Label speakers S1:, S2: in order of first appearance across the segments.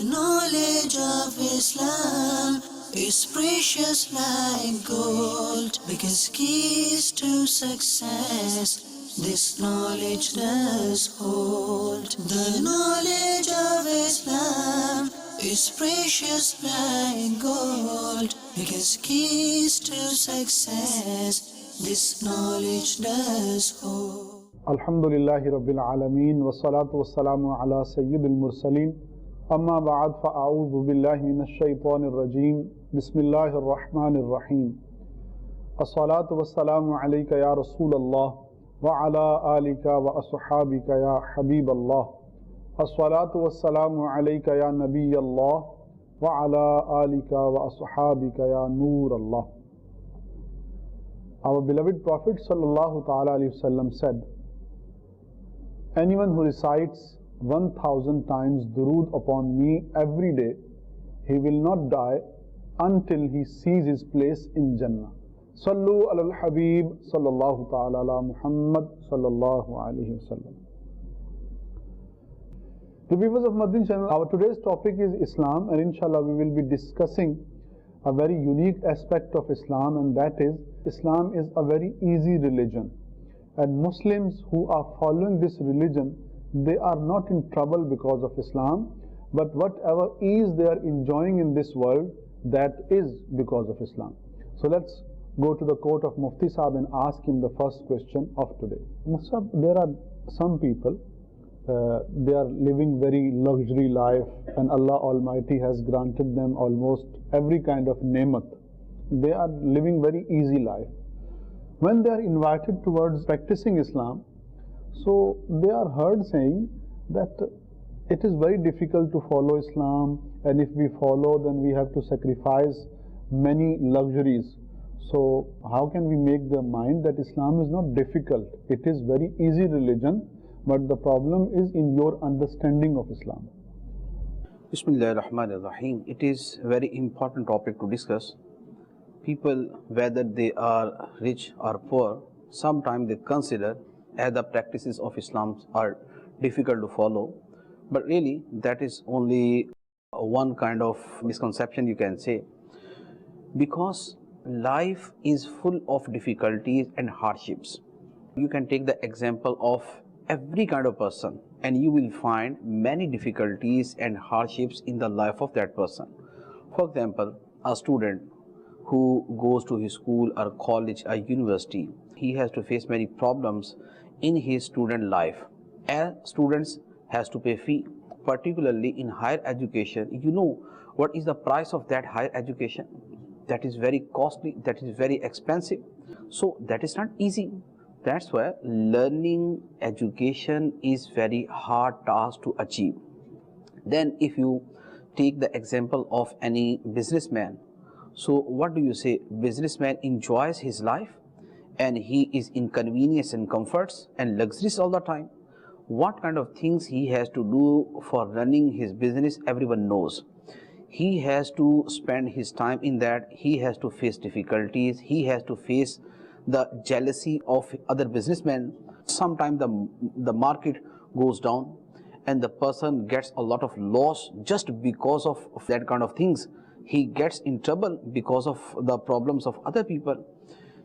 S1: The knowledge of Islam is precious like gold, because keys to success this knowledge does hold. The knowledge of Islam is precious like gold, because keys to success this knowledge does hold.
S2: Alhamdulillahi Rabbil Alameen wa salatu wa salamu ala Sayyidil Mursaleen. Amma ba'ad fa'a'udhu billahi minash shaytanir rajeem. Bismillahir Rahmanir Rahim. As-salatu wa salamu alayka ya Rasulallah wa ala alika wa ashabika ya Habiballah. As-salatu wa salamu alayka ya Nabiyallah wa ala alika wa ashabika ya Noorallah. Our beloved Prophet sallallahu ta'ala alayhi wa sallam said, anyone who recites 1,000 times durood upon me every day, he will not die until he sees his place in Jannah. Sallu ala al-Habib sallallahu ta'ala ala Muhammad sallallahu alayhi wa sallam. The viewers of Madani Channel, our today's topic is Islam, and inshallah we will be discussing a very unique aspect of Islam, and that is, Islam is a very easy religion. And Muslims who are following this religion, they are not in trouble because of Islam, but whatever ease they are enjoying in this world, that is because of Islam. So let's go to the court of Mufti Sahib and ask him the first question of today. Mufti, there are some people, they are living very luxury life, and Allah Almighty has granted them almost every kind of nemat. They are living very easy life. When they are invited towards practicing Islam, so they are heard saying that it is very difficult to follow Islam, and if we follow, then we have to sacrifice many luxuries. So how can we make their mind that Islam is not difficult? It is very easy religion, but the problem is in your understanding of Islam.
S3: Bismillahirrahmanirrahim. It is a very important topic to discuss. People, whether they are rich or poor, sometimes they consider as the practices of Islam are difficult to follow. But really, that is only one kind of misconception you can say. Because life is full of difficulties and hardships. You can take the example of every kind of person, and you will find many difficulties and hardships in the life of that person. For example, a student who goes to his school or college or university, he has to face many problems in his student life. As students has to pay fee, particularly in higher education. You know what is the price of that higher education? That is very costly, that is very expensive. So that is not easy. That's why learning education is very hard task to achieve. Then if you take the example of any businessman, so what do you say? Businessman enjoys his life and he is in convenience and comforts and luxuries all the time. What kind of things he has to do for running his business, everyone knows. He has to spend his time in that. He has to face difficulties. He has to face the jealousy of other businessmen. Sometimes the market goes down and the person gets a lot of loss just because of that kind of things. He gets in trouble because of the problems of other people.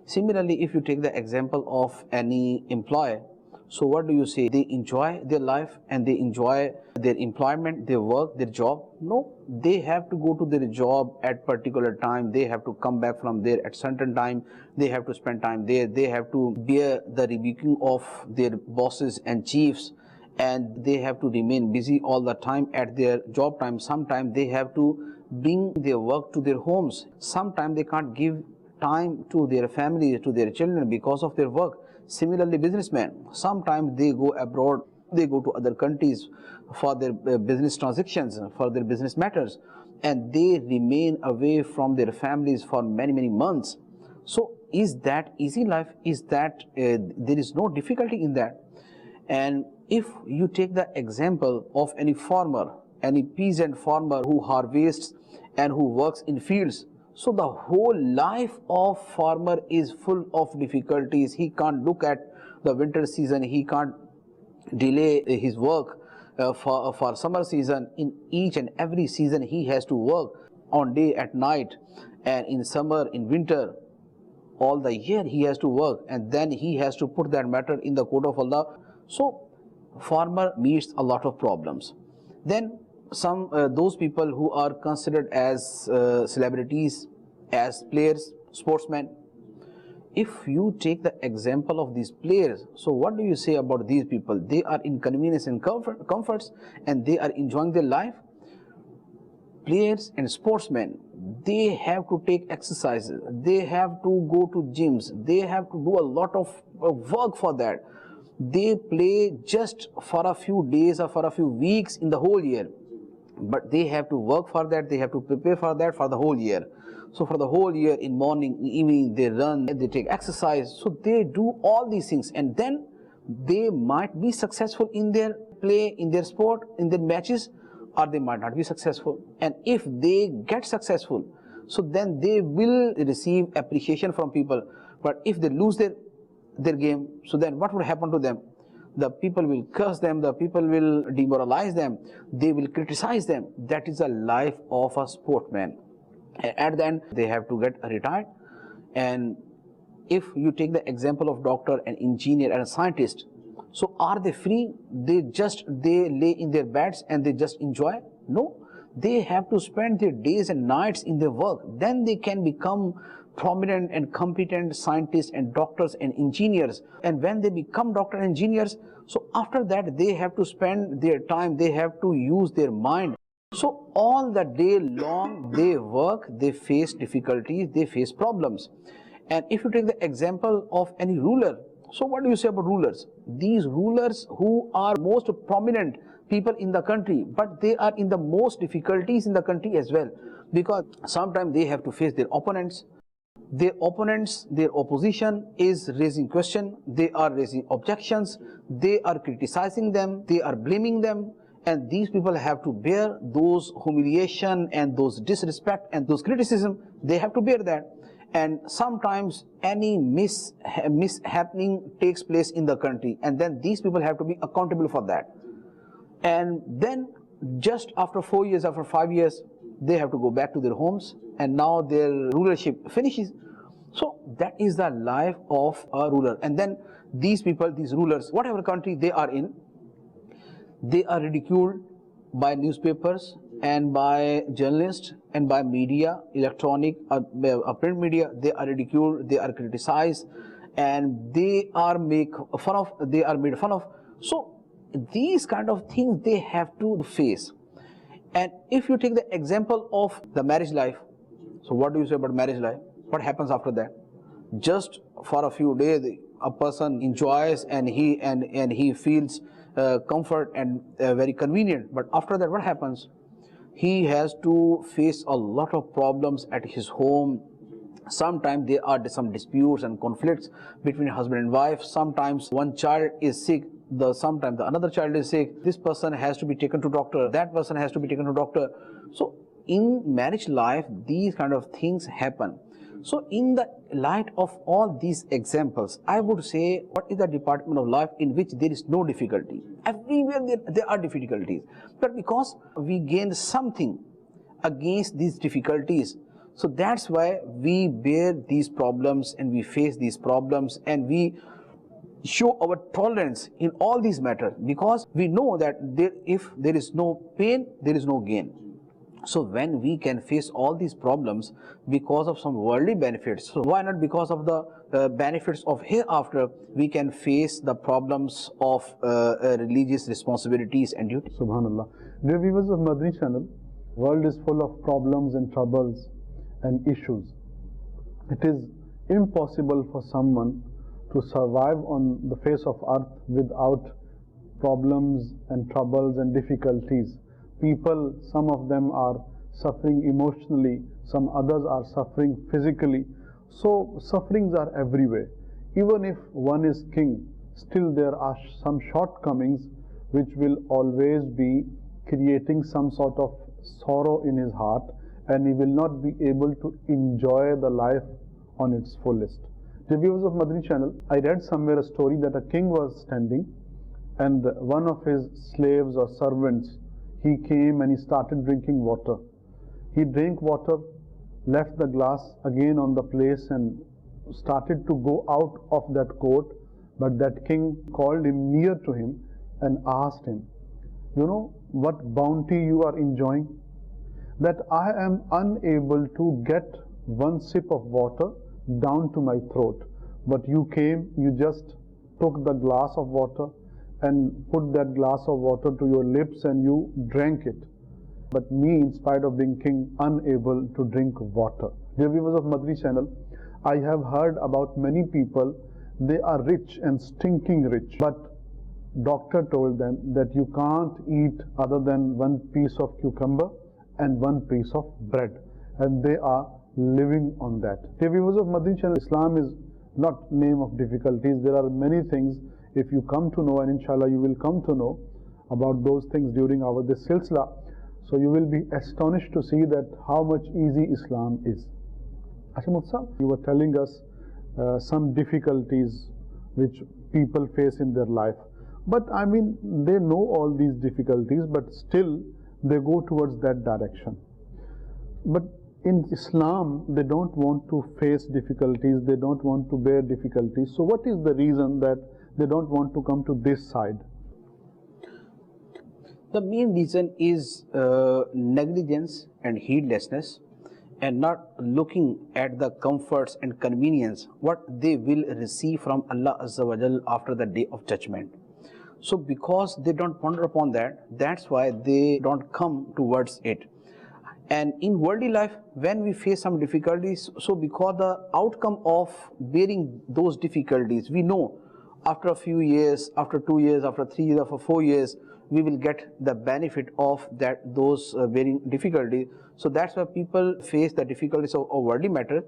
S3: Similarly, if you take the example of any employee, so what do you say? They enjoy their life and they enjoy their employment, their work, their job? No, they have to go to their job at particular time. They have to come back from there at certain time. They have to spend time there. They have to bear the rebuking of their bosses and chiefs, and they have to remain busy all the time at their job time. Sometimes they have to bring their work to their homes. Sometimes they can't give time to their family, to their children because of their work. Similarly, businessmen, sometimes they go abroad, they go to other countries for their business transactions, for their business matters, and they remain away from their families for many months. So is that easy life? Is that there is no difficulty in that? And if you take the example of any farmer, any peasant farmer who harvests and who works in fields, so the whole life of farmer is full of difficulties. He can't look at the winter season, he can't delay his work, for summer season. In each and every season he has to work on day at night, and in summer, in winter, all the year he has to work, and then he has to put that matter in the court of Allah. So farmer meets a lot of problems. Then some those people who are considered as celebrities, as players, sportsmen, if you take the example of these players, so what do you say about these people? They are in convenience and comforts, and they are enjoying their life. Players and sportsmen, they have to take exercises, they have to go to gyms, they have to do a lot of work for that. They play just for a few days or for a few weeks in the whole year, but they have to work for that, they have to prepare for that for the whole year. So for the whole year, in morning, in evening, they run, they take exercise, so they do all these things, and then they might be successful in their play, in their sport, in their matches, or they might not be successful. And if they get successful, so then they will receive appreciation from people. But if they lose their game, so then what would happen to them? The people will curse them, the people will demoralize them, they will criticize them. That is the life of a sportsman. At the end, they have to get retired. And if you take the example of doctor, an engineer, and a scientist, so are they free? They lay in their beds and they just enjoy? No, they have to spend their days and nights in their work. Then they can become prominent and competent scientists and doctors and engineers. And when they become doctors and engineers, so after that they have to spend their time, they have to use their mind. So all the day long they work, they face difficulties, they face problems. And if you take the example of any ruler, so what do you say about rulers? These rulers who are most prominent people in the country, but they are in the most difficulties in the country as well, because sometimes they have to face their opponents. Their opposition is raising question, they are raising objections, they are criticizing them, they are blaming them, and these people have to bear those humiliation and those disrespect and those criticism. They have to bear that. And sometimes any mishappening takes place in the country, and then these people have to be accountable for that. And then just after 4 years, after 5 years, they have to go back to their homes, and now their rulership finishes. So that is the life of a ruler. And then these people, these rulers, whatever country they are in, they are ridiculed by newspapers and by journalists and by media, electronic, print media. They are ridiculed, they are criticized, and they are made fun of. So these kind of things they have to face. And if you take the example of the marriage life, so what do you say about marriage life? What happens after that? Just for a few days, a person enjoys and he feels comfort and very convenient. But after that, what happens? He has to face a lot of problems at his home. Sometimes there are some disputes and conflicts between husband and wife. Sometimes one child is sick, sometimes another child is sick. This person has to be taken to doctor, that person has to be taken to doctor. So in marriage life, these kind of things happen. So in the light of all these examples, I would say, what is the department of life in which there is no difficulty? Everywhere there are difficulties, but because we gain something against these difficulties, so that's why we bear these problems and we face these problems, and we show our tolerance in all these matters, because we know that if there is no pain, there is no gain. So when we can face all these problems because of some worldly benefits, so why not because of the benefits of hereafter, we can face the problems of religious responsibilities and duties.
S2: Subhanallah. Dear viewers of Madani Channel, world is full of problems and troubles and issues. It is impossible for someone to survive on the face of earth without problems and troubles and difficulties. People, some of them are suffering emotionally, some others are suffering physically. So sufferings are everywhere. Even if one is king, still there are some shortcomings which will always be creating some sort of sorrow in his heart, and he will not be able to enjoy the life on its fullest. Dear viewers of Madani Channel, I read somewhere a story that a king was standing and one of his slaves or servants, he came and he started drinking water. He drank water, left the glass again on the place and started to go out of that court, but that king called him near to him and asked him, you know what bounty you are enjoying? That I am unable to get one sip of water down to my throat, but you came, you just took the glass of water and put that glass of water to your lips and you drank it. But me, in spite of being king, unable to drink water. Dear viewers of Madani Channel, I have heard about many people, they are rich and stinking rich, but doctor told them that you can't eat other than one piece of cucumber and one piece of bread, and they are living on that. Dear viewers of Madani Channel, Islam is not name of difficulties. There are many things, if you come to know, and inshallah you will come to know about those things during our this silsila, so you will be astonished to see that how much easy Islam is. Ashimut, you were telling us some difficulties which people face in their life, but I mean they know all these difficulties, but still they go towards that direction. But in Islam, they don't want to face difficulties, they don't want to bear difficulties. So what is the reason that they don't want to come to this side?
S3: The main reason is negligence and heedlessness, and not looking at the comforts and convenience what they will receive from Allah Azza wa Jal after the day of judgment. So because they don't ponder upon that, that's why they don't come towards it. And in worldly life, when we face some difficulties, so because the outcome of bearing those difficulties, we know after a few years, after 2 years, after 3 years, after 4 years, we will get the benefit of those bearing difficulties. So that's why people face the difficulties of worldly matter,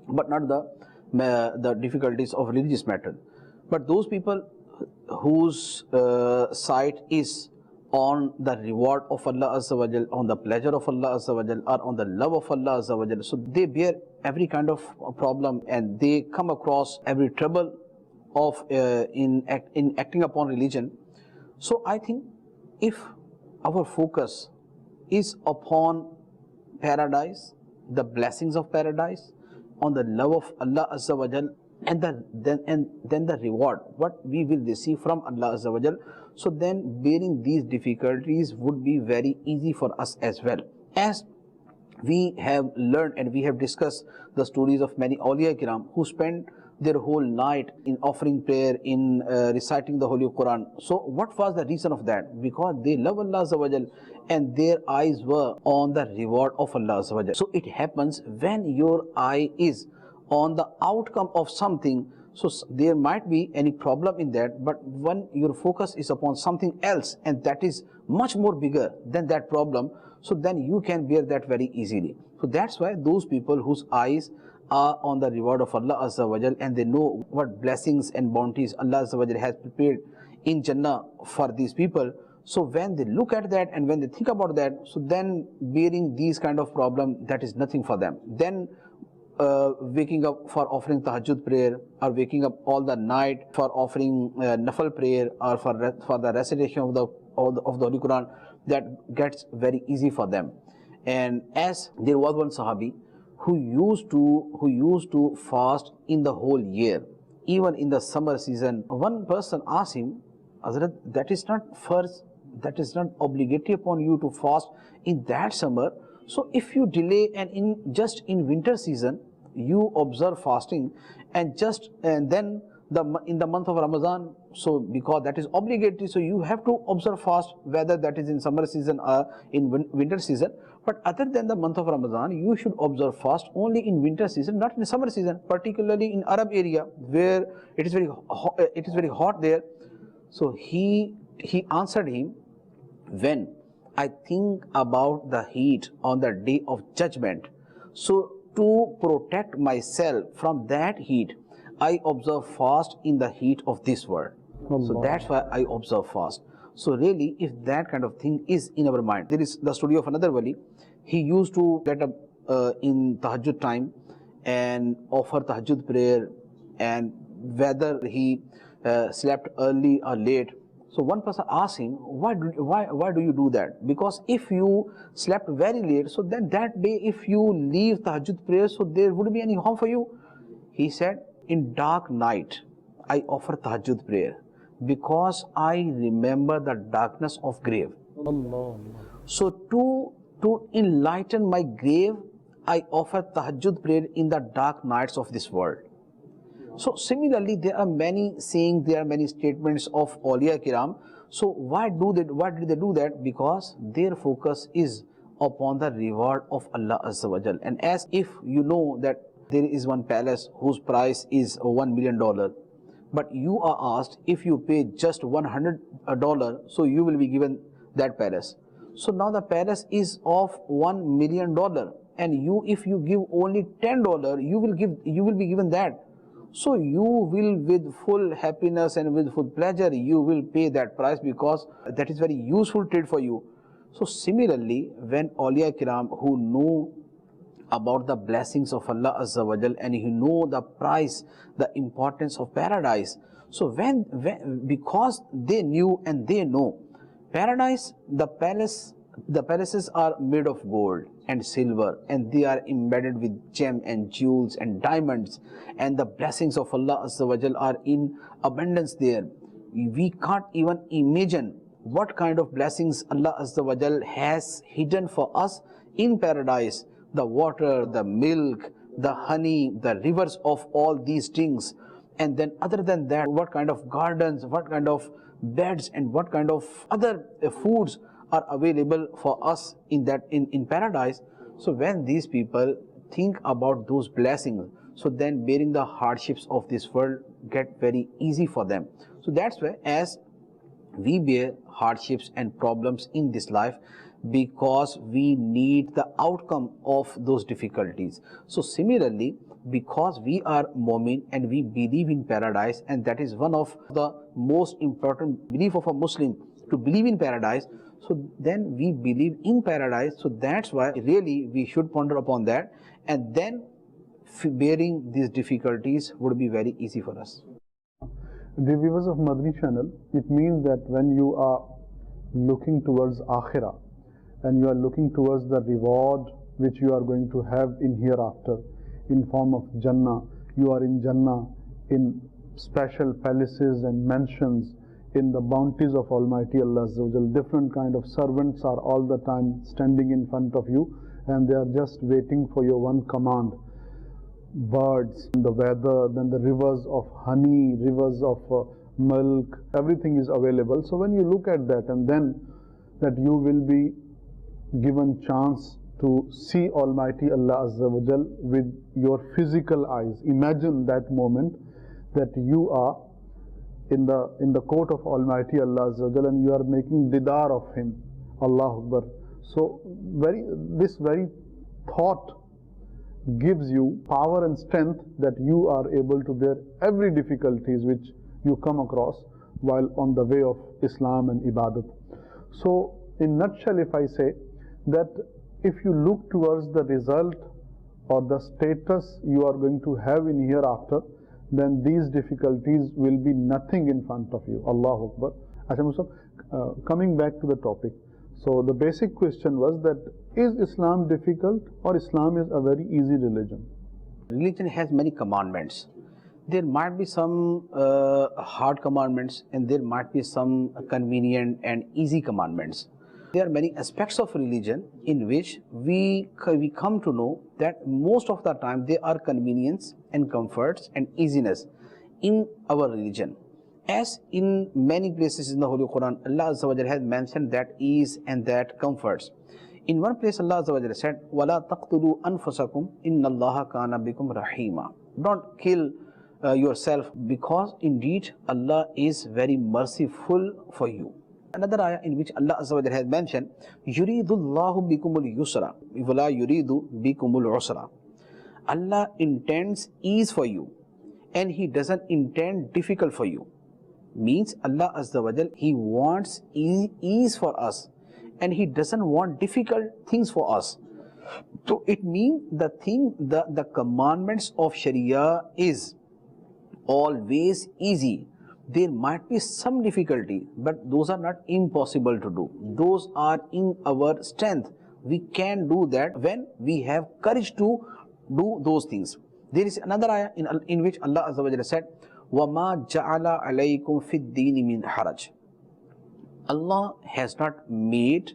S3: but not the difficulties of religious matter. But those people whose sight is on the reward of Allah Azza wa Jal, on the pleasure of Allah Azza wa Jal, or on the love of Allah Azza wa Jal, so they bear every kind of problem and they come across every trouble of in acting upon religion. So I think if our focus is upon paradise, the blessings of paradise, on the love of Allah Azza wa Jal, and then the reward what we will receive from Allah Azza wa Jal, so then bearing these difficulties would be very easy for us as well. As we have learned and we have discussed the stories of many awliya kiram who spent their whole night in offering prayer, in reciting the Holy Quran. So what was the reason of that? Because they love Allah Azza wa Jal and their eyes were on the reward of Allah Azza wa Jal. So it happens when your eye is on the outcome of something, so there might be any problem in that, but when your focus is upon something else and that is much more bigger than that problem, so then you can bear that very easily. So that's why those people whose eyes are on the reward of Allah Azza wa Jal and they know what blessings and bounties Allah Azza wa Jal has prepared in Jannah for these people, so when they look at that and when they think about that, so then bearing these kind of problem, that is nothing for them. Then waking up for offering tahajjud prayer, or waking up all the night for offering nafal prayer, or for the recitation of the Holy Quran, that gets very easy for them. And as there was one Sahabi who used to fast in the whole year, even in the summer season. One person asked him, Hazrat, that is not first, that is not obligatory upon you to fast in that summer. So if you delay and just in winter season you observe fasting, and then in the month of Ramadan, so because that is obligatory, so you have to observe fast whether that is in summer season or in winter season. But other than the month of Ramadan, you should observe fast only in winter season, not in summer season, particularly in Arab area where it is very hot there. So he answered him, when I think about the heat on the day of judgment, so to protect myself from that heat, I observe fast in the heat of this world. So that's why I observe fast. So really, if that kind of thing is in our mind, there is the story of another wali. He used to get up in tahajjud time and offer tahajjud prayer, and whether he slept early or late, So one person asked him, why do you do that? Because if you slept very late, so then that day if you leave tahajjud prayer, so there wouldn't be any harm for you. He said, in dark night, I offer tahajjud prayer because I remember the darkness of grave. So to enlighten my grave, I offer tahajjud prayer in the dark nights of this world. So similarly, there are many sayings, there are many statements of Awliya Kiram. So why did they do that? Because their focus is upon the reward of Allah Azza wa Jal. And as if you know that there is one palace whose price is $1 million, but you are asked, if you pay just $100, so you will be given that palace. So now the palace is of $1 million, and you, if you give only $10, you will be given that. So you will, with full happiness and with full pleasure, you will pay that price because that is very useful trade for you. So similarly, when Awliya Kiram who know about the blessings of Allah Azza wa Jal and who know the price, the importance of paradise, so because they knew and they know paradise, the palaces are made of gold and silver, and they are embedded with gem and jewels and diamonds, and the blessings of Allah Azza wa Jal are in abundance there. We can't even imagine what kind of blessings Allah Azza wa Jal has hidden for us in paradise. The water, the milk, the honey, the rivers of all these things. And then other than that, what kind of gardens, what kind of beds, and what kind of other foods are available for us in paradise. So when these people think about those blessings, so then bearing the hardships of this world get very easy for them. So that's why as we bear hardships and problems in this life, because we need the outcome of those difficulties. So similarly, because we are Mu'min and we believe in paradise, and that is one of the most important belief of a Muslim, to believe in paradise. So then we believe in paradise. So that's why really we should ponder upon that, and then bearing these difficulties would be very easy for us.
S2: The viewers of Madani Channel, it means that when you are looking towards Akhirah and you are looking towards the reward which you are going to have in hereafter in form of Jannah, you are in Jannah in special palaces and mansions in the bounties of Almighty Allah Azza wa Jal. Different kind of servants are all the time standing in front of you, and they are just waiting for your one command. Birds, the weather, then the rivers of honey, rivers of milk, everything is available. So when you look at that, and then that you will be given chance to see Almighty Allah Azza wa Jal with your physical eyes. Imagine that moment that you are in the court of Almighty Allah Azza wa Jal and you are making didar of Him. Allahu Akbar. So this very thought gives you power and strength that you are able to bear every difficulties which you come across while on the way of Islam and Ibadat. So in nutshell, if I say that if you look towards the result or the status you are going to have in hereafter, then these difficulties will be nothing in front of you. Allahu Akbar. Coming back to the topic. So the basic question was that, is Islam difficult or Islam is a very easy religion?
S3: Religion has many commandments. There might be some hard commandments, and there might be some convenient and easy commandments. There are many aspects of religion in which we come to know that most of the time there are convenience and comforts and easiness in our religion. As in many places in the Holy Quran, Allah Azza wa Jalla has mentioned that ease and that comforts. In one place, Allah Azza wa Jalla said, وَلَا تَقْتُلُوا أَنفُسَكُمْ إِنَّ اللَّهَ كَانَ بِكُمْ رَحِيمًا. Don't kill yourself, because indeed Allah is very merciful for you. Another ayah in which Allah Azza wa Jalla has mentioned, يُرِيدُ اللَّهُ بِكُمُ الْيُسْرَ وَلَا يُرِيدُ بِكُمُ الْعُسْرَ. Allah intends ease for you, and He doesn't intend difficult for you. Means Allah Azza wa Jal, He wants ease for us, and He doesn't want difficult things for us. So it means the commandments of Sharia is always easy, there might be some difficulty, but those are not impossible to do. Those are in our strength. We can do that when we have courage to do those things. There is another ayah in which Allah Azza wa Jalla said, وَمَا جَعَلَ عَلَيْكُمْ فِي الدِّينِ مِنْ حَرَجٍ. Allah has not made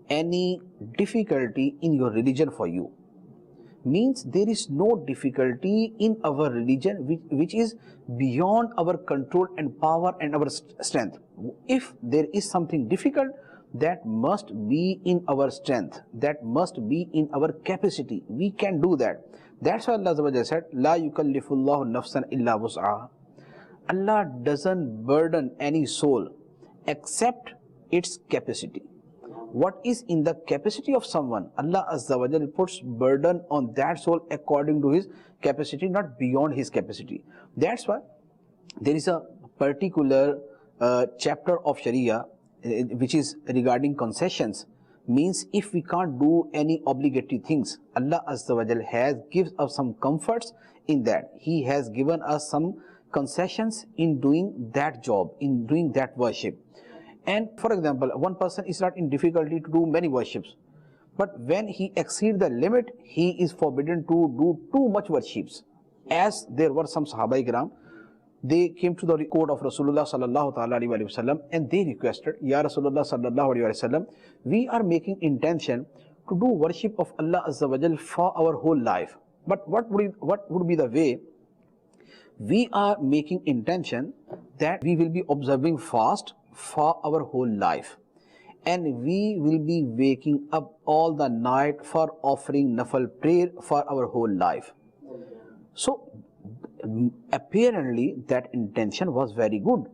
S3: any difficulty in your religion for you. Means there is no difficulty in our religion which is beyond our control and power and our strength. If there is something difficult, that must be in our strength, that must be in our capacity. We can do that. That's why Allah Azza wa Jalla said, La yukallifullahu nafsan illa wus'aha. Allah doesn't burden any soul except its capacity. What is in the capacity of someone, Allah Azza wa Jalla puts burden on that soul according to his capacity, not beyond his capacity. That's why there is a particular chapter of Sharia which is regarding concessions. Means if we can't do any obligatory things, Allah Azza wa Jalla has gives us some comforts in that. He has given us some concessions in doing that job, in doing that worship. And for example, one person is not in difficulty to do many worships, but when he exceeds the limit, he is forbidden to do too much worships. As there were some Sahaba Ikram, they came to the court of Rasulullah sallallahu alaihi wasallam and they requested, Ya Rasulullah sallallahu alaihi wasallam, we are making intention to do worship of Allah Azza wa Jal for our whole life. But what would be the way? We are making intention that we will be observing fast for our whole life, and we will be waking up all the night for offering nafal prayer for our whole life. So apparently that intention was very good,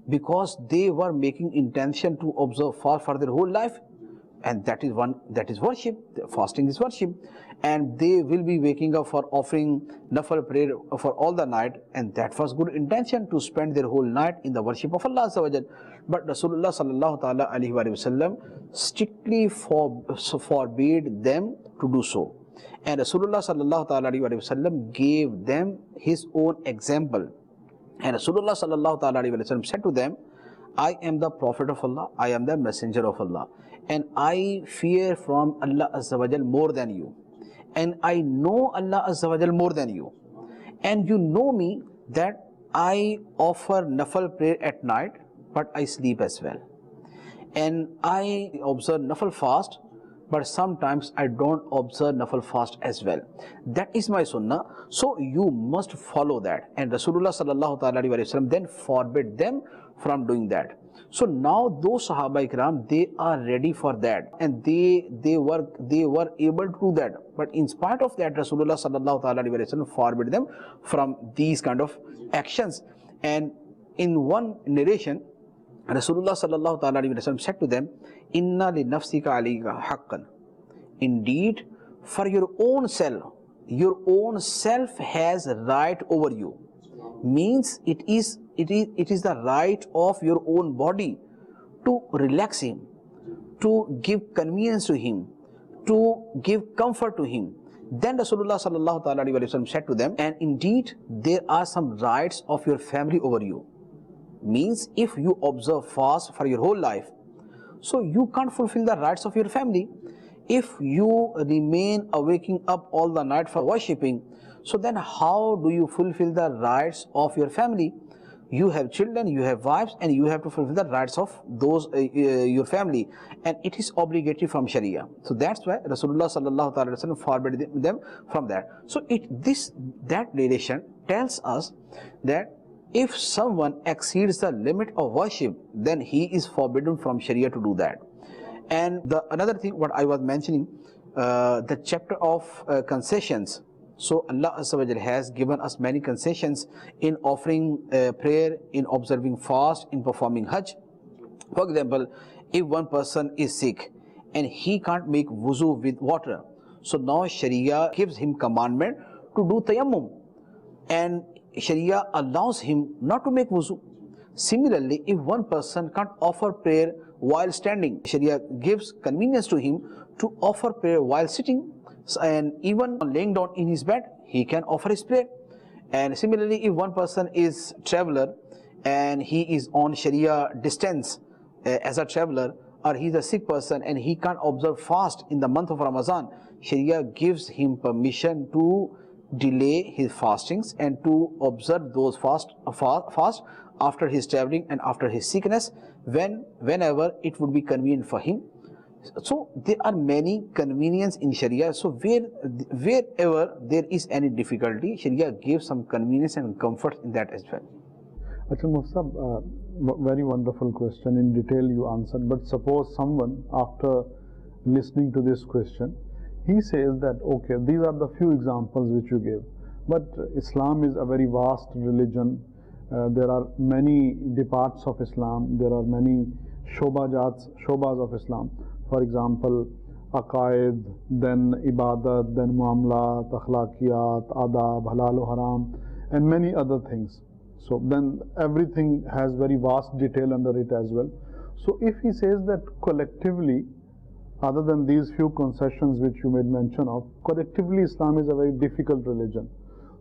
S3: because they were making intention to observe fast for their whole life, and that is worship. Fasting is worship, and they will be waking up for offering nafal prayer for all the night, and that was good intention to spend their whole night in the worship of Allah Azza wa Jal. But Rasulullah sallallahu ta'ala alaihi wasallam strictly forbade them to do so, and Rasulullah sallallahu ta'ala alaihi wasallam gave them his own example, and Rasulullah sallallahu ta'ala alaihi wasallam said to them, I am the Prophet of Allah, I am the Messenger of Allah, and I fear from Allah Azza wa Jal more than you, and I know Allah Azza wa Jal more than you, and you know me that I offer nafal prayer at night, but I sleep as well, and I observe nafal fast, but sometimes I don't observe nafal fast as well. That is my sunnah, so you must follow that. And Rasulullah sallallahu ta'ala alaihi wasallam then forbid them from doing that. So now those Sahaba Ikram, they are ready for that, and they were able to do that. But in spite of that, Rasulullah sallallahu ta'ala alaihi wasallam forbid them from these kind of actions. And in one narration, Rasulullah sallallahu ta'ala alaihi wasallam said to them, Inna li nafsika alayka haqqan. Indeed, for your own self has right over you. Means it is the right of your own body to relax him, to give convenience to him, to give comfort to him. Then Rasulullah sallallahu ta'ala alaihi wasallam said to them, and indeed there are some rights of your family over you. Means if you observe fast for your whole life, so you can't fulfill the rights of your family. If you remain waking up all the night for worshipping, so then how do you fulfill the rights of your family? You have children, you have wives, and you have to fulfill the rights of those your family, and it is obligatory from Sharia. So that's why Rasulullah sallallahu alaihi wasallam forbade them from that. So that relation tells us that if someone exceeds the limit of worship, then he is forbidden from Sharia to do that. And another thing what I was mentioning, the chapter of concessions. So Allah Azza wa Jalla has given us many concessions in offering prayer, in observing fast, in performing Hajj. For example, if one person is sick and he can't make wuzu with water, so now Sharia gives him commandment to do tayammum, and Sharia allows him not to make wuzu. Similarly, if one person can't offer prayer while standing, Sharia gives convenience to him to offer prayer while sitting, and even laying down in his bed, he can offer his prayer. And similarly, if one person is traveler and he is on Sharia distance as a traveler, or he is a sick person and he can't observe fast in the month of Ramadan, Sharia gives him permission to delay his fastings and to observe those fast after his traveling and after his sickness, whenever it would be convenient for him. So there are many convenience in Sharia. So wherever there is any difficulty, Sharia gives some convenience and comfort in that as well.
S2: Achha Mufti, very wonderful question. In detail you answered. But suppose someone, after listening to this question, he says that, okay, these are the few examples which you gave, but Islam is a very vast religion. There are many departs of Islam. There are many shobas of Islam. For example, aqaid, then ibadat, then muamalat, akhlaqiyat, adab, halal haram, and many other things. So then everything has very vast detail under it as well. So if he says that collectively, other than these few concessions which you made mention of, collectively Islam is a very difficult religion.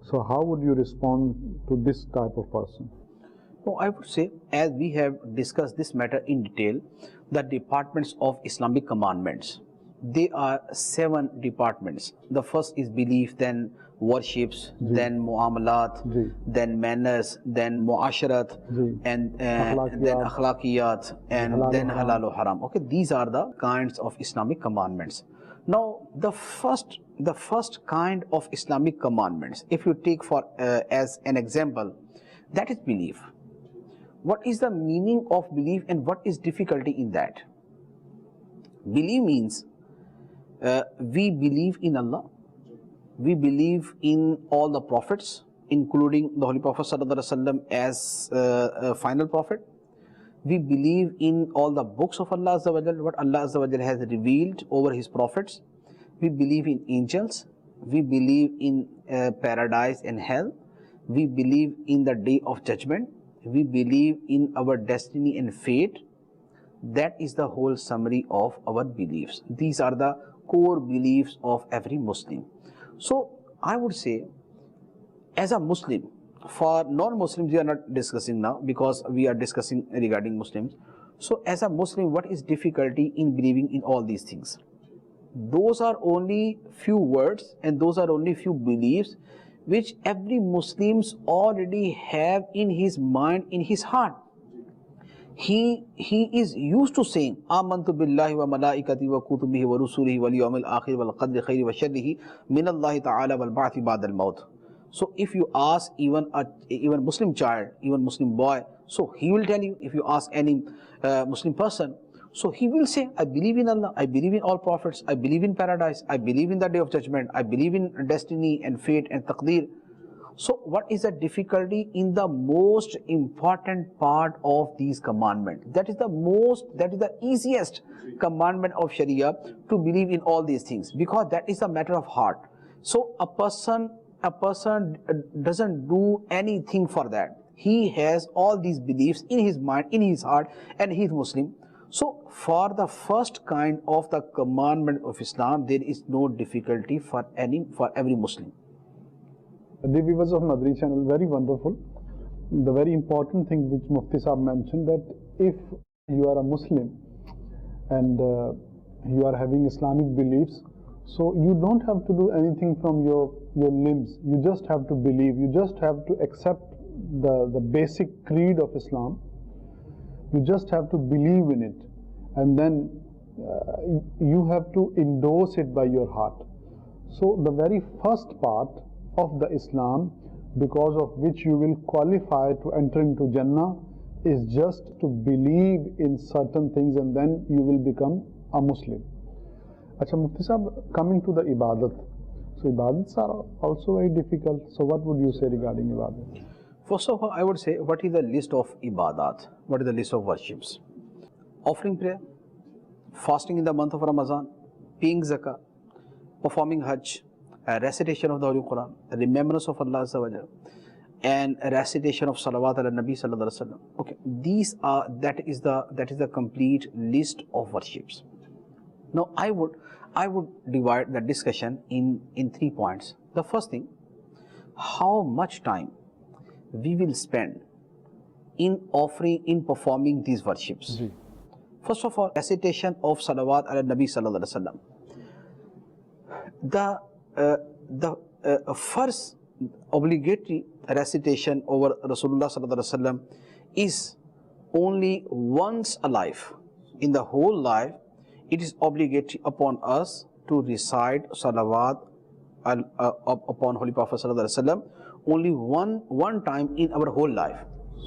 S2: So how would you respond to this type of person?
S3: No, I would say, as we have discussed this matter in detail, the departments of Islamic commandments, they are 7 departments. The first is belief, then worships, then muamalat, then manners, then muasharat, and then akhlaqiyat, and then halal or haram. Okay, these are the kinds of Islamic commandments. Now, the first kind of Islamic commandments, if you take for as an example, that is belief. What is the meaning of belief and what is difficulty in that? Belief means we believe in Allah, we believe in all the prophets, including the Holy Prophet ﷺ as a final prophet. We believe in all the books of Allah Azza wa Jal, what Allah Azza wa Jal has revealed over His prophets. We believe in angels. We believe in paradise and hell. We believe in the day of judgment. We believe in our destiny and fate. That is the whole summary of our beliefs. These are the core beliefs of every Muslim. So I would say, as a Muslim, for non-Muslims we are not discussing now because we are discussing regarding Muslims. So as a Muslim, what is difficulty in believing in all these things? Those are only few words and those are only few beliefs which every Muslims already have in his mind, in his heart. He is used to saying, Amantu billahi wa malaikati wa kutubihi wa rusulihi wal yawmil akhir wal qadri khairi wa sharrihi min Allahi ta'ala wal ba'thi ba'd al maut. So if you ask even Muslim child, even Muslim boy, so he will tell you. If you ask any Muslim person, so he will say, I believe in Allah, I believe in all prophets, I believe in paradise, I believe in the day of judgment, I believe in destiny and fate and taqdeer. So what is the difficulty in the most important part of these commandments? That is the easiest commandment of Sharia, to believe in all these things, because that is a matter of heart. So a person doesn't do anything for that. He has all these beliefs in his mind, in his heart, and he is Muslim. So for the first kind of the commandment of Islam, there is no difficulty for every Muslim.
S2: The viewers of Madani Channel, very wonderful. The very important thing which Mufti Sahab mentioned, that if you are a Muslim and you are having Islamic beliefs, so you don't have to do anything from your limbs. You just have to believe. You just have to accept the basic creed of Islam. You just have to believe in it, and then you have to endorse it by your heart. So the very first part of the Islam, because of which you will qualify to enter into Jannah, is just to believe in certain things, and then you will become a Muslim. Achha Mufti Sahab, coming to the ibadat. So ibadats are also very difficult. So what would you say regarding ibadat?
S3: First of all, I would say, what is the list of ibadat? What is the list of worships? Offering prayer, fasting in the month of Ramadan, paying zakah, performing hajj, recitation of the Holy Quran, remembrance of Allah Azza wa Jal, and recitation of salawat ala Nabi sallallahu alaihi wasallam. Okay, that is the complete list of worships. Now I would divide the discussion in 3 points. The first thing, how much time we will spend in performing these worships.
S2: Ji.
S3: First of all, recitation of salawat ala Nabi sallallahu alaihi wasallam. The first obligatory recitation over Rasulullah sallallahu alaihi wasallam is only once a life. In the whole life, it is obligatory upon us to recite salawat upon Holy Prophet sallallahu alaihi wasallam only one time in our whole life.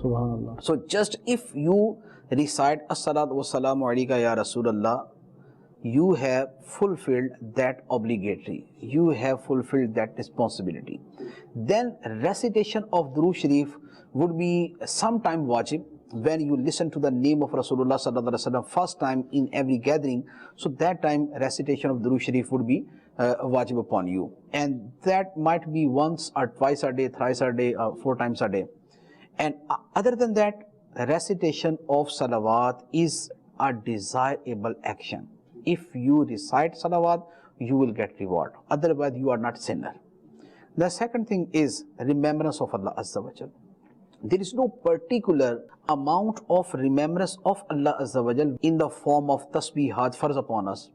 S2: Subhanallah.
S3: So just if you recite as-salatu was-salamu alayka ya Rasulullah, you have fulfilled that obligatory, you have fulfilled that responsibility. Then recitation of Durood Sharif would be sometime wajib when you listen to the name of Rasulullah sallallahu alaihi wasallam first time in every gathering. So that time recitation of Durood Sharif would be wajib upon you, and that might be once or twice a day, thrice a day, 4 times a day. And other than that, recitation of salawat is a desirable action. If you recite salawat, you will get reward. Otherwise, you are not sinner. The second thing is remembrance of Allah Azza wa Jal. There is no particular amount of remembrance of Allah Azza wa Jal in the form of tasbihat farz upon us.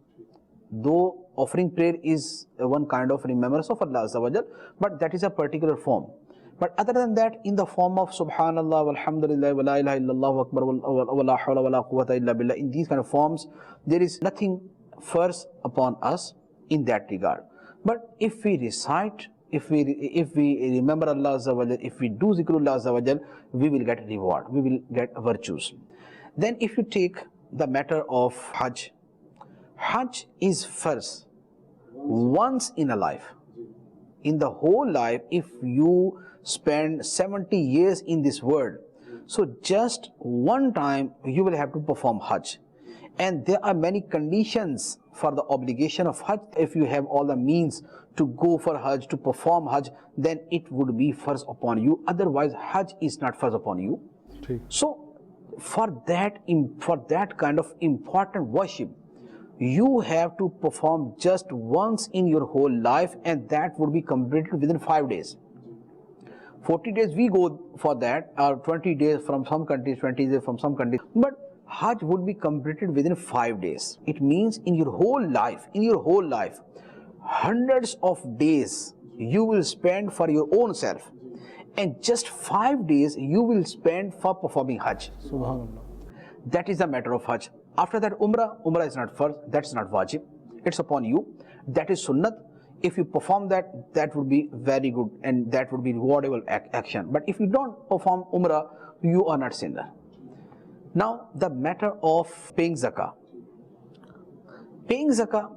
S3: Though offering prayer is one kind of remembrance of Allah Azza wa Jal, but that is a particular form. But other than that, in the form of Subhanallah, Walhamdulillah, wa la ilaha illallah, Akbar, wa la hawla wa la quwwata illa billah, in these kind of forms, there is nothing first upon us in that regard. But if we recite, if we remember Allah Azza wa Jal, if we do zikrullah Azza wa Jal, we will get reward, we will get virtues. Then if you take the matter of Hajj, Hajj is first once in a life. In the whole life, if you spend 70 years in this world, so just one time you will have to perform Hajj. And there are many conditions for the obligation of Hajj. If you have all the means to go for Hajj, to perform Hajj, then it would be first upon you. Otherwise, Hajj is not first upon you.
S2: ठीक.
S3: So for that kind of important worship, you have to perform just once in your whole life, and that would be completed within 5 days. 40 days we go for that, or 20 days from some countries, 20 days from some countries. But Hajj would be completed within 5 days. It means in your whole life, hundreds of days you will spend for your own self, and just 5 days you will spend for performing Hajj.
S2: Subhanallah.
S3: That is the matter of Hajj. After that, Umrah is not first, that's not wajib, it's upon you. That is Sunnah. If you perform that, that would be very good, and that would be rewardable action. But if you don't perform Umrah, you are not sinner. Now, the matter of paying zakah. Paying zakah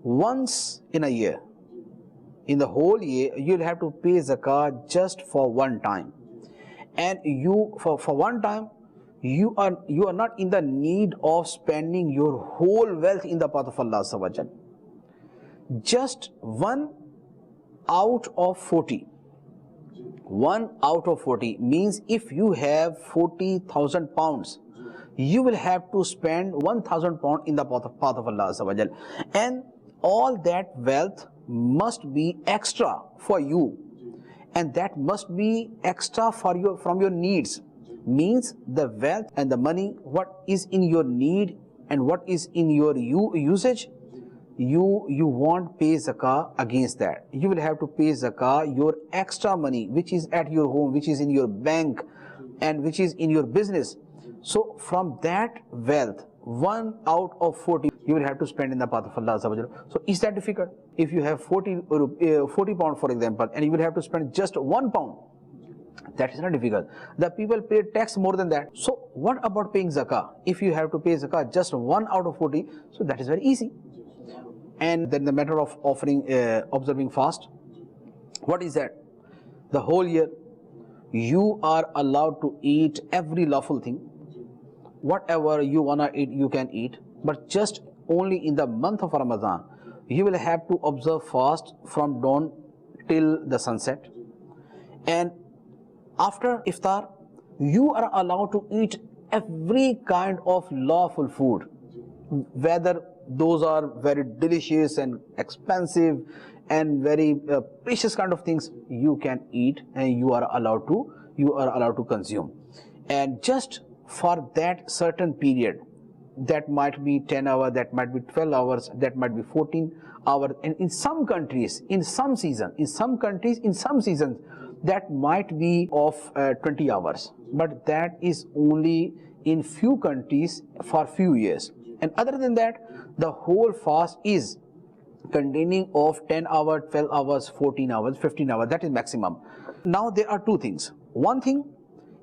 S3: once in a year. In the whole year, you'll have to pay zakah just for one time. And you, for one time, you are not in the need of spending your whole wealth in the path of Allah Subhanahu wa Ta'ala. Just 1 out of 40. 1 out of 40 means if you have 40,000 pounds, you will have to spend 1,000 pounds in the path of Allah Subhanahu wa Ta'ala. And all that wealth must be extra for you, and that must be extra for from your needs. Means the wealth and the money, what is in your need and what is in your usage, you won't pay zakah against that. You will have to pay zakah your extra money which is at your home, which is in your bank, and which is in your business. So from that wealth, 1 out of 40 you will have to spend in the path of Allah. So is that difficult? If you have 40 pounds, for example, and you will have to spend just 1 pound, that is not difficult. The people pay tax more than that. So what about paying zakah? If you have to pay zakah just 1 out of 40, so that is very easy. And then the matter of observing fast. What is that? The whole year you are allowed to eat every lawful thing. Whatever you wanna eat, you can eat. But just only in the month of Ramadan, you will have to observe fast from dawn till the sunset. And after iftar, you are allowed to eat every kind of lawful food, whether those are very delicious and expensive and very precious kind of things, you can eat and you are allowed to consume. and just for that certain period, that might be 10 hours, that might be 12 hours, that might be 14 hours, and in some countries, in some seasons, that might be of 20 hours, but that is only in few countries for few years. And other than that, the whole fast is containing of 10 hours, 12 hours, 14 hours, 15 hours, that is maximum. Now there are two things. One thing,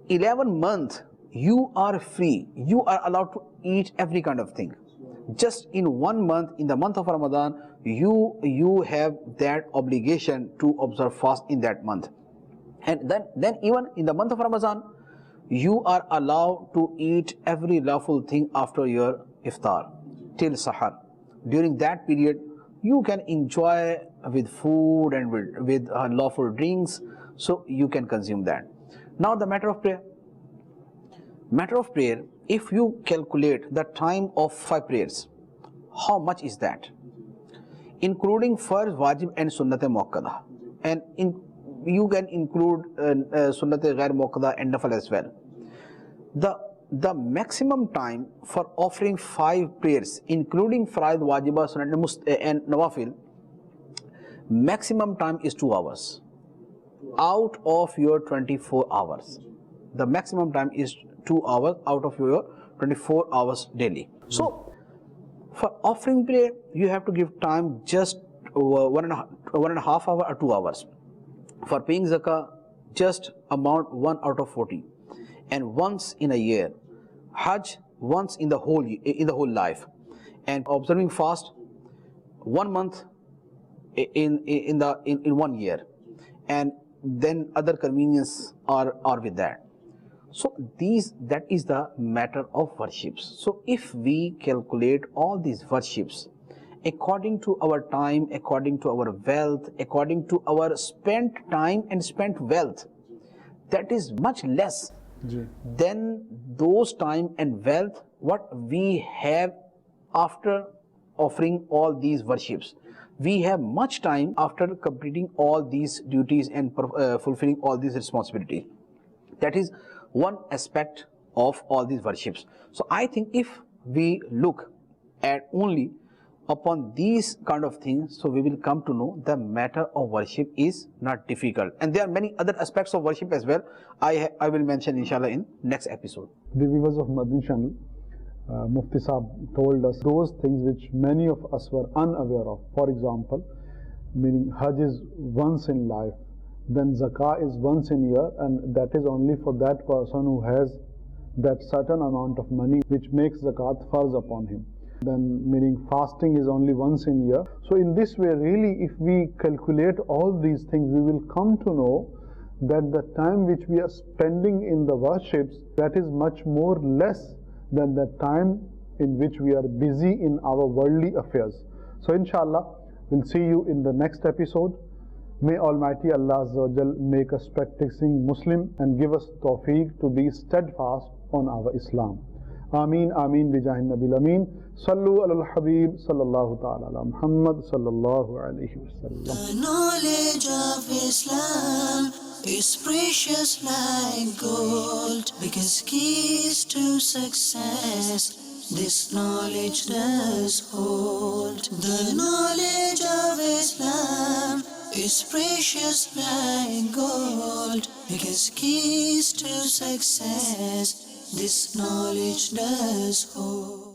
S3: 11 months you are free, you are allowed to eat every kind of thing. Just in 1 month, in the month of Ramadan, you have that obligation to observe fast in that month. And then even in the month of Ramadan, you are allowed to eat every lawful thing after your iftar till sahar. During that period, you can enjoy with food and with lawful drinks, so you can consume that. Now the matter of prayer. If you calculate the time of 5 prayers, how much is that? Including farz, wajib and sunnat muakkada, and you can include sunnat ghair muakkada and nafal as well. The maximum time for offering 5 prayers, including faraid, wajiba, sunnat and nawafil, maximum time is 2 hours out of your 24 hours. The maximum time is 2 hours out of your 24 hours daily. So for offering prayer, you have to give time just 1.5 hour or 2 hours. For paying zakah, just amount 1 out of 40, and once in a year. Hajj, once in the whole life, and observing fast 1 month in 1 year, and then other convenience are with that. So that is the matter of worships. So if we calculate all these worships according to our time, according to our wealth, according to our spent time and spent wealth, that is much less than those time and wealth what we have after offering all these worships. We have much time after completing all these duties and fulfilling all these responsibilities. That is one aspect of all these worships. So I think if we look at only upon these kind of things, so we will come to know the matter of worship is not difficult. And there are many other aspects of worship as well. I will mention inshallah in next episode.
S2: The viewers of Madani Channel, Mufti Saab told us those things which many of us were unaware of. For example, meaning Hajj is once in life, then Zakah is once in year, and that is only for that person who has that certain amount of money which makes Zakat farz upon him. Then meaning fasting is only once in year. So in this way, really, if we calculate all these things, we will come to know that the time which we are spending in the worships, that is much more less than the time in which we are busy in our worldly affairs. So inshallah, we'll see you in the next episode. May Almighty Allah Azza wa Jal make us practicing Muslim and give us tawfiq to be steadfast on our Islam. Ameen, Ameen, bijahin Nabil Ameen. Sallu ala al-Habib, sallallahu ta'ala ala Muhammad, sallallahu alayhi wa sallam.
S1: The knowledge of Islam is precious like gold, because keys to success this knowledge does hold. The knowledge of Islam is precious like gold, because keys to success this knowledge does hold.